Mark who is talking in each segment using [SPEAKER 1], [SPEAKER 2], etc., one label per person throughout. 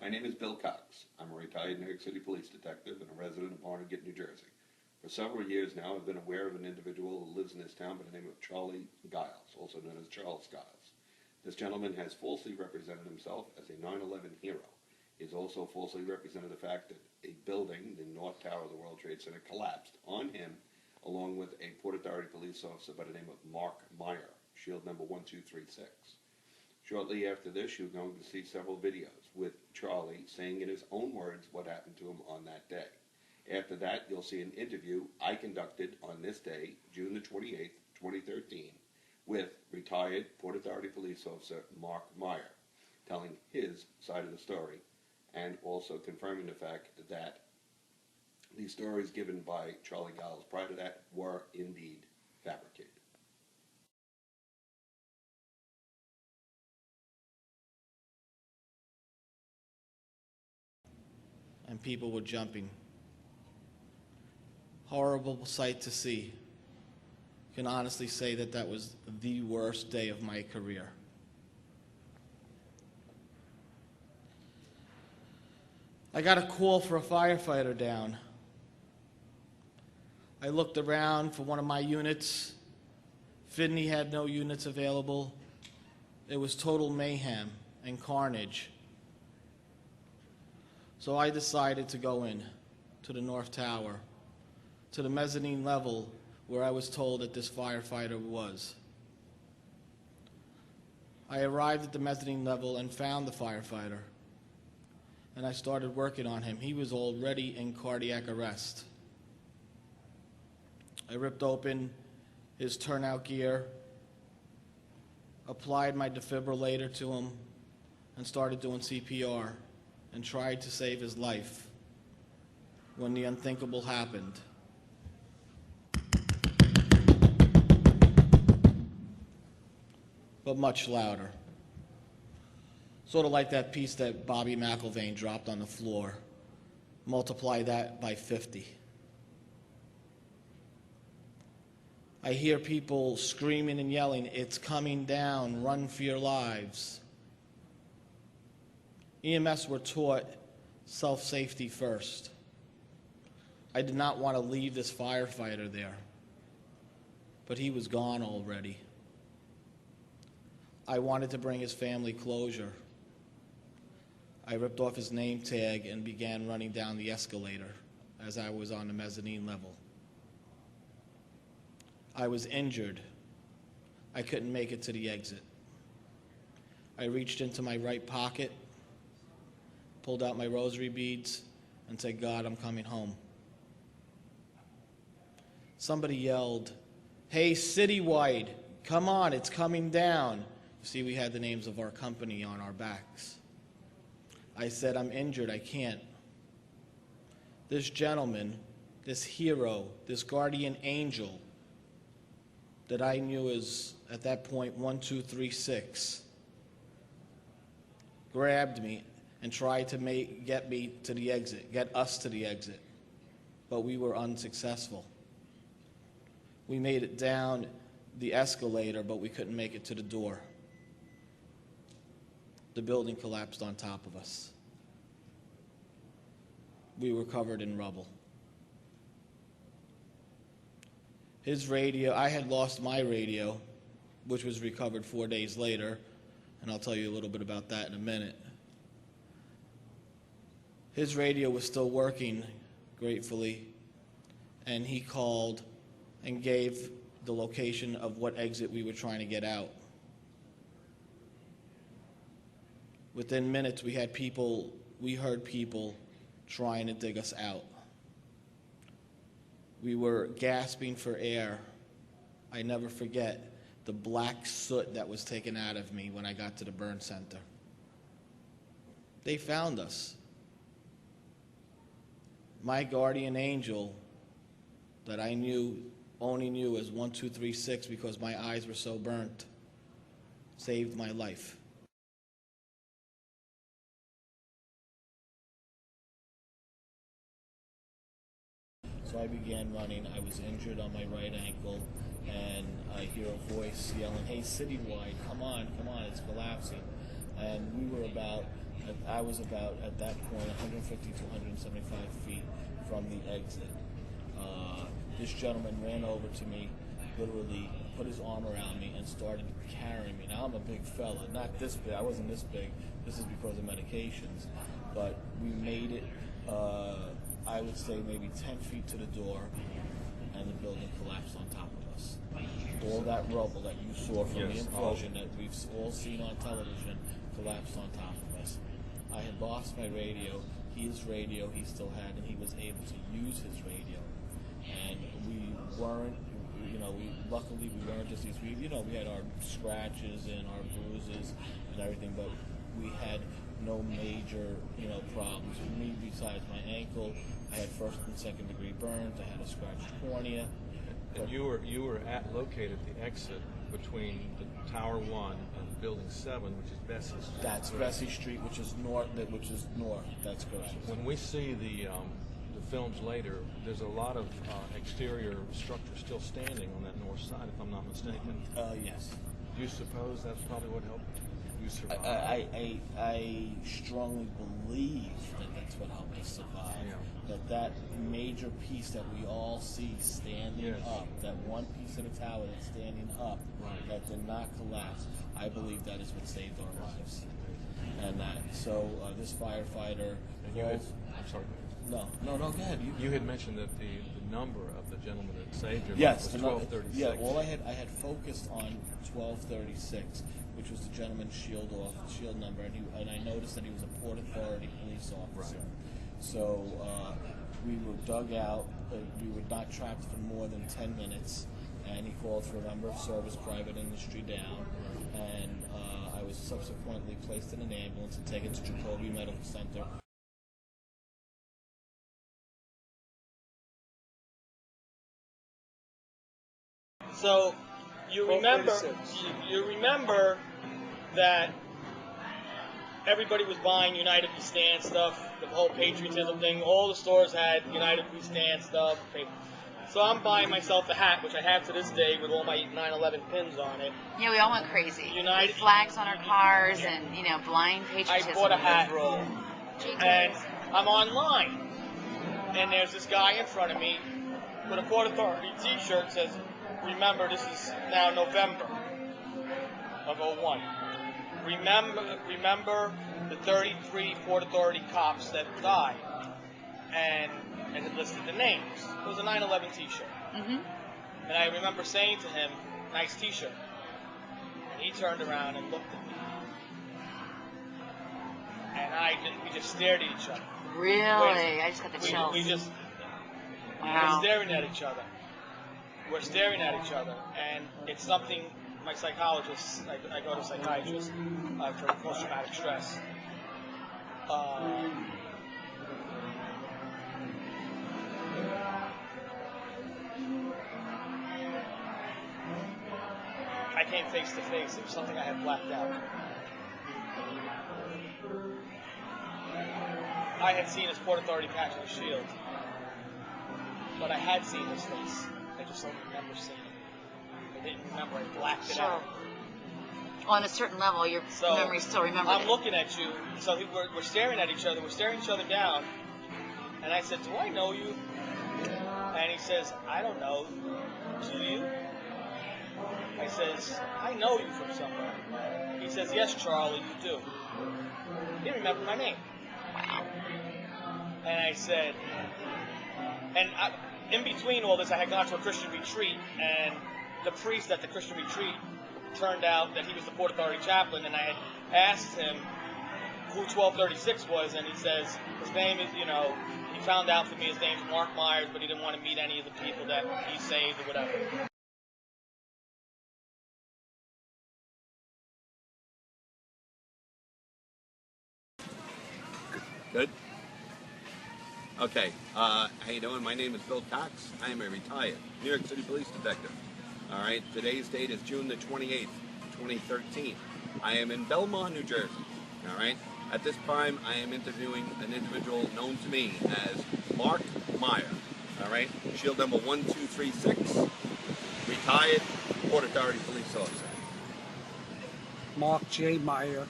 [SPEAKER 1] My name is Bill Cox. I'm a retired New York City police detective and a resident of Barnegat, New Jersey. For several years now, I've been aware of an individual who lives in this town by the name of Charlie Giles, also known as Charles Giles. This gentleman has falsely represented himself as a 9/11 hero. He has also falsely represented the fact that a building, the North Tower of the World Trade Center, collapsed on him, along with a Port Authority police officer by the name of Mark Meyer, shield number 1236. Shortly after this, you're going to see several videos with Charlie saying in his own words what happened to him on that day. After that, you'll see an interview I conducted on this day, June the 28th, 2013, with retired Port Authority police officer Mark Meyer, telling his side of the story and also confirming the fact that the stories given by Charlie Giles prior to that were indeed fabricated.
[SPEAKER 2] And people were jumping. Horrible sight to see. I can honestly say that that was the worst day of my career. I got a call for a firefighter down. I looked around for one of my units. Fidney had no units available. It was total mayhem and carnage. So I decided to go in to the North Tower, to the mezzanine level where I was told that this firefighter was. I arrived at the mezzanine level and found the firefighter, and I started working on him. He was already in cardiac arrest. I ripped open his turnout gear, applied my defibrillator to him, and started doing CPR. And tried to save his life when the unthinkable happened. But much louder. Sort of like that piece that Bobby McIlvaine dropped on the floor. Multiply that by 50. I hear people screaming and yelling, "It's coming down, run for your lives." EMS were taught self-safety first. I did not want to leave this firefighter there, but he was gone already. I wanted to bring his family closure. I ripped off his name tag and began running down the escalator as I was on the mezzanine level. I was injured. I couldn't make it to the exit. I reached into my right pocket, pulled out my rosary beads, and said, "God, I'm coming home." Somebody yelled, "Hey, Citywide, come on, it's coming down." You see, we had the names of our company on our backs. I said, "I'm injured, I can't." This gentleman, this hero, this guardian angel that I knew as, at that point, 1236, grabbed me and tried to get me to the exit, get us to the exit. But we were unsuccessful. We made it down the escalator, but we couldn't make it to the door. The building collapsed on top of us. We were covered in rubble. His radio, I had lost my radio, which was recovered 4 days later, and I'll tell you a little bit about that in a minute. His radio was still working, gratefully, and he called and gave the location of what exit we were trying to get out. Within minutes, we heard people trying to dig us out. We were gasping for air. I never forget the black soot that was taken out of me when I got to the burn center. They found us. My guardian angel that I only knew as 1236 because my eyes were so burnt, saved my life. So I began running. I was injured on my right ankle, and I hear a voice yelling, "Hey, Citywide, come on, it's collapsing." And we were about I was about, at that point, 150 to 175 feet from the exit. This gentleman ran over to me, literally put his arm around me and started carrying me. Now, I'm a big fella, not this big. I wasn't this big. This is because of medications. But we made it, I would say, maybe 10 feet to the door, and the building collapsed on top of us. All that rubble that you saw from the implosion that we've all seen on television collapsed on top of us. I had lost my radio. His radio he still had, and he was able to use his radio. And we weren't, luckily we weren't just these, we had our scratches and our bruises and everything, but we had no major, problems. Me, besides my ankle, I had first and second degree burns. I had a scratched cornea.
[SPEAKER 3] And you were located at the exit between the Tower 1 and Building 7, which is Bessie Street.
[SPEAKER 2] That's Bessie Street, which is north. That's correct.
[SPEAKER 3] When we see the films later, there's a lot of exterior structure still standing on that north side, if I'm not mistaken.
[SPEAKER 2] Yes.
[SPEAKER 3] Do you suppose that's probably what helped you survive?
[SPEAKER 2] I strongly believe that that's what helped us survive.
[SPEAKER 3] Yeah.
[SPEAKER 2] That major piece that we all see standing up, that one piece of the tower that's standing up, that did not collapse, I believe that is what saved our lives. And this firefighter...
[SPEAKER 3] I'm sorry.
[SPEAKER 2] No, go ahead.
[SPEAKER 3] You had mentioned that the number of the gentleman that saved your
[SPEAKER 2] life
[SPEAKER 3] was 1236.
[SPEAKER 2] Yeah, well, I had focused on 1236, which was the gentleman's shield number, and I noticed that he was a Port Authority police officer. Right. So we were dug out. We were not trapped for more than 10 minutes, and he called for a member of service, private industry down, and I was subsequently placed in an ambulance and taken to Jacoby Medical Center.
[SPEAKER 4] So you remember that everybody was buying United We Stand stuff, the whole patriotism thing. All the stores had United We Stand stuff. So I'm buying myself a hat, which I have to this day with all my 9/11 pins on it.
[SPEAKER 5] Yeah, we all went crazy.
[SPEAKER 4] United
[SPEAKER 5] flags on our cars and blind patriotism.
[SPEAKER 4] I bought a hat, and I'm online, and there's this guy in front of me with a Port Authority T-shirt that says, "Remember, this is now November of '01. Remember the 33 Port Authority cops that died," and it had listed the names. It was a 9/11 T-shirt. Mm-hmm. And I remember saying to him, "Nice T-shirt." And he turned around and looked at me, and we just stared at each other.
[SPEAKER 5] Really? I just got the chills.
[SPEAKER 4] We just
[SPEAKER 5] wow.
[SPEAKER 4] We're staring at each other. We're staring at each other, and it's something my psychologist, I go to a psychiatrist for post-traumatic stress. I came face to face. It was something I had blacked out. I had seen his Port Authority patch on his shield, but I had seen his face. I just don't remember seeing it. I didn't remember. I blacked it out.
[SPEAKER 5] On a certain level, your memory still remembers.
[SPEAKER 4] I'm looking at you. So we're staring at each other. We're staring each other down. And I said, "Do I know you?" And he says, "I don't know. Do you?" I says, "I know you from somewhere." He says, "Yes, Charlie, you do." He didn't remember my name. And I said, in between all this, I had gone to a Christian retreat, and the priest at the Christian retreat turned out that he was the Port Authority chaplain, and I had asked him who 1236 was, and he says his name is, he found out for me his name's Mark Myers, but he didn't want to meet any of the people that he saved or whatever.
[SPEAKER 1] Good? Okay, how you doing? My name is Bill Cox. I am a retired New York City police detective. All right, today's date is June the 28th, 2013. I am in Belmont, New Jersey. All right, at this time, I am interviewing an individual known to me as Mark Meyer. All right, shield number 1236, retired Port Authority police officer.
[SPEAKER 6] Mark J. Meyer.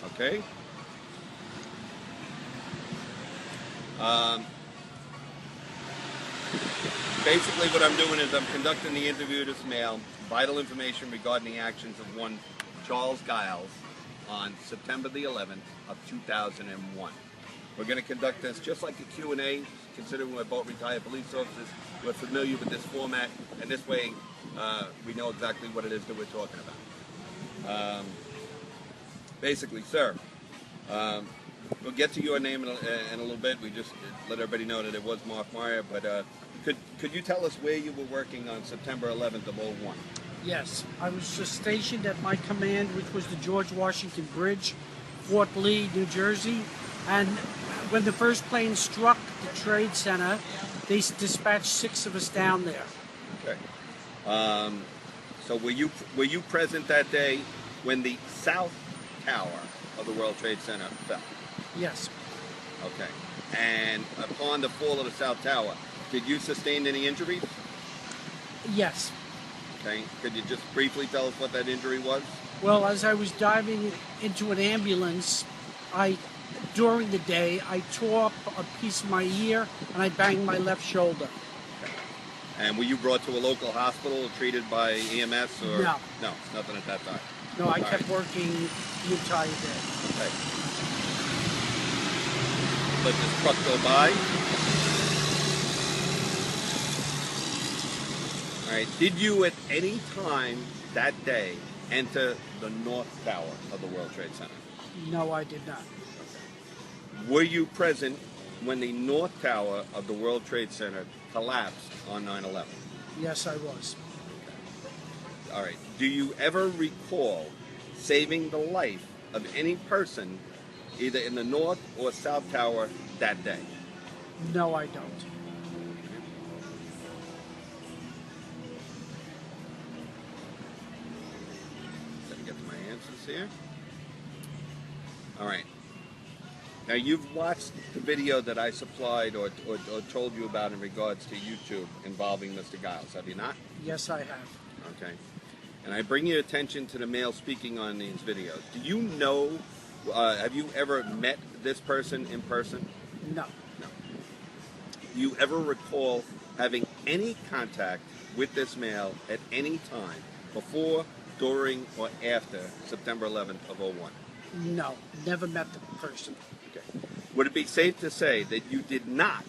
[SPEAKER 1] Okay. Basically what I'm doing is I'm conducting the interview of this male, vital information regarding the actions of one Charles Giles on September the 11th of 2001. We're going to conduct this just like a Q&A, considering we're both retired police officers. We're familiar with this format, and this way we know exactly what it is that we're talking about. Basically, sir, we'll get to your name in a little bit. We just let everybody know that it was Mark Meyer, but could you tell us where you were working on September 11th of '01?
[SPEAKER 6] Yes, I was stationed at my command, which was the George Washington Bridge, Fort Lee, New Jersey. And when the first plane struck the Trade Center, they dispatched 6 of us down there.
[SPEAKER 1] Okay. So were you present that day when the South Tower of the World Trade Center fell?
[SPEAKER 6] Yes.
[SPEAKER 1] Okay. And upon the fall of the South Tower, did you sustain any injuries?
[SPEAKER 6] Yes.
[SPEAKER 1] Okay. Could you just briefly tell us what that injury was?
[SPEAKER 6] Well, as I was diving into an ambulance, during the day, I tore up a piece of my ear and I banged my left shoulder.
[SPEAKER 1] Okay. And were you brought to a local hospital, treated by EMS, or
[SPEAKER 6] No.
[SPEAKER 1] No, nothing at that time.
[SPEAKER 6] No, I kept working the entire day.
[SPEAKER 1] Okay. Let this truck go by. All right. Did you at any time that day enter the North Tower of the World Trade Center?
[SPEAKER 6] No, I did not.
[SPEAKER 1] Were you present when the North Tower of the World Trade Center collapsed on 9/11?
[SPEAKER 6] Yes, I was.
[SPEAKER 1] All right. Do you ever recall saving the life of any person either in the North or South Tower that day?
[SPEAKER 6] No, I don't.
[SPEAKER 1] Let me get to my answers here. All right. Now, you've watched the video that I supplied or told you about in regards to YouTube involving Mr. Giles, have you not?
[SPEAKER 6] Yes, I have.
[SPEAKER 1] Okay. And I bring your attention to the male speaking on these videos. Do you know, have you ever met this person in person?
[SPEAKER 6] No.
[SPEAKER 1] No. Do you ever recall having any contact with this male at any time before, during, or after September 11th of '01?
[SPEAKER 6] No, never met the person.
[SPEAKER 1] Okay. Would it be safe to say that you did not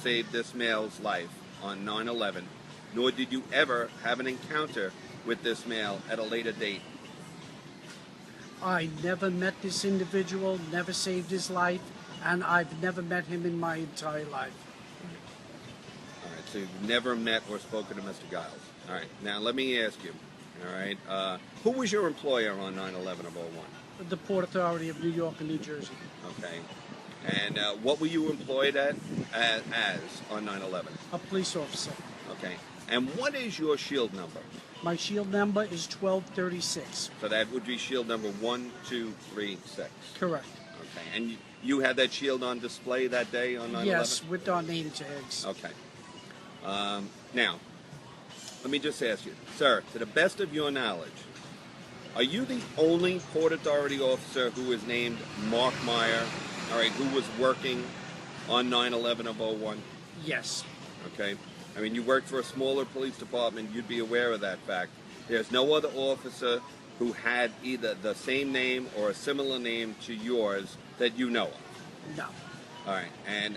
[SPEAKER 1] save this male's life on 9/11, nor did you ever have an encounter with this male at a later date?
[SPEAKER 6] I never met this individual, never saved his life, and I've never met him in my entire life.
[SPEAKER 1] All right, so you've never met or spoken to Mr. Giles. All right, now let me ask you, all right, who was your employer on 9/11 of '01?
[SPEAKER 6] The Port Authority of New York and New Jersey.
[SPEAKER 1] Okay. And what were you employed as on 9/11?
[SPEAKER 6] A police officer.
[SPEAKER 1] Okay. And what is your shield number?
[SPEAKER 6] My shield number is 1236.
[SPEAKER 1] So that would be shield number 1236.
[SPEAKER 6] Correct.
[SPEAKER 1] Okay. And you had that shield on display that day on 9/11?
[SPEAKER 6] Yes, with our name tags.
[SPEAKER 1] Okay. Now, let me just ask you, sir, to the best of your knowledge, are you the only Port Authority officer who is named Mark Meyer, all right, who was working on 9/11 of '01?
[SPEAKER 6] Yes.
[SPEAKER 1] Okay. I mean, you worked for a smaller police department, you'd be aware of that fact. There's no other officer who had either the same name or a similar name to yours that you know of.
[SPEAKER 6] No.
[SPEAKER 1] All right. And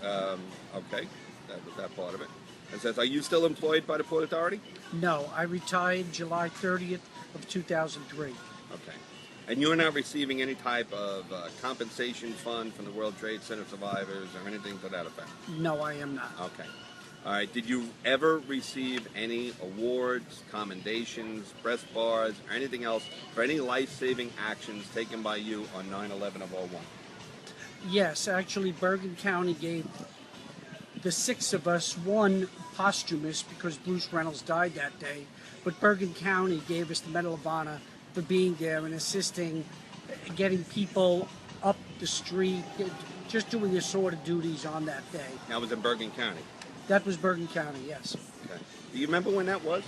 [SPEAKER 1] okay, that was that part of it. It says, are you still employed by the Port Authority?
[SPEAKER 6] No, I retired July 30th of 2003.
[SPEAKER 1] Okay. And you're not receiving any type of compensation fund from the World Trade Center survivors or anything to that effect?
[SPEAKER 6] No, I am not.
[SPEAKER 1] Okay. All right. Did you ever receive any awards, commendations, press bars, or anything else for any life-saving actions taken by you on 9/11 of '01?
[SPEAKER 6] Yes, actually, Bergen County gave the 6 of us one posthumous because Bruce Reynolds died that day, but Bergen County gave us the Medal of Honor for being there and assisting, getting people up the street, just doing assorted duties on that day.
[SPEAKER 1] That was in Bergen County.
[SPEAKER 6] That was Bergen County, yes.
[SPEAKER 1] Okay. Do you remember when that was?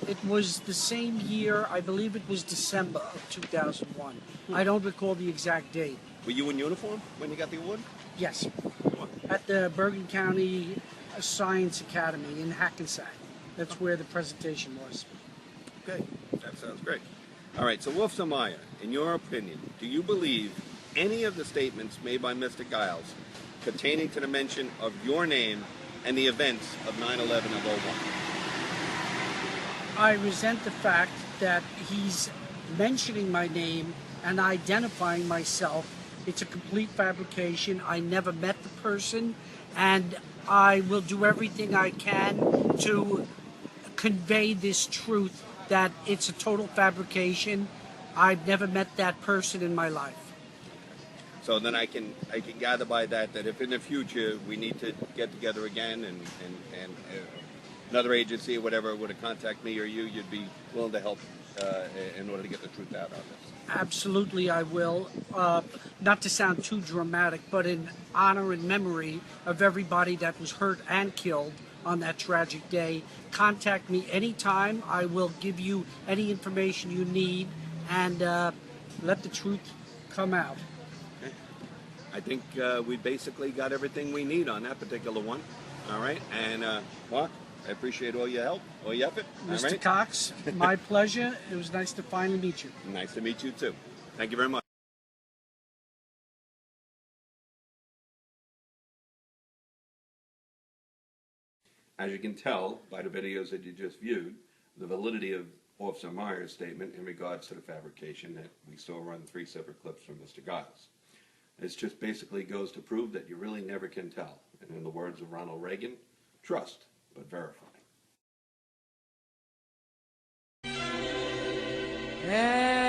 [SPEAKER 6] It was the same year, I believe it was December of 2001. I don't recall the exact date.
[SPEAKER 7] Were you in uniform when you got the award?
[SPEAKER 6] Yes, at the Bergen County Science Academy in Hackensack. That's where the presentation was.
[SPEAKER 7] Okay, that sounds great. All right, so Wolfson Meyer, in your opinion, do you believe any of the statements made by Mr. Giles pertaining to the mention of your name and the events of 9/11 of 01?
[SPEAKER 6] I resent the fact that he's mentioning my name and identifying myself. It's a complete fabrication. I never met the person, and I will do everything I can to convey this truth that it's a total fabrication. I've never met that person in my life.
[SPEAKER 7] So then I can gather by that if in the future we need to get together again and another agency or whatever were to contact me or you, you'd be willing to help in order to get the truth out on this.
[SPEAKER 6] Absolutely, I will. Not to sound too dramatic, but in honor and memory of everybody that was hurt and killed on that tragic day, contact me anytime. I will give you any information you need and let the truth come out.
[SPEAKER 7] Okay. I think we basically got everything we need on that particular one. All right, and Mark, I appreciate all your help, all your effort.
[SPEAKER 6] Mr.
[SPEAKER 7] All right?
[SPEAKER 6] Cox, my pleasure. It was nice to finally meet you.
[SPEAKER 7] Nice to meet you too. Thank you very much.
[SPEAKER 1] As you can tell by the videos that you just viewed, the validity of Officer Meyer's statement in regards to the fabrication that we saw run 3 separate clips from Mr. Giles. This just basically goes to prove that you really never can tell. And in the words of Ronald Reagan, trust but verify.
[SPEAKER 8] Yeah.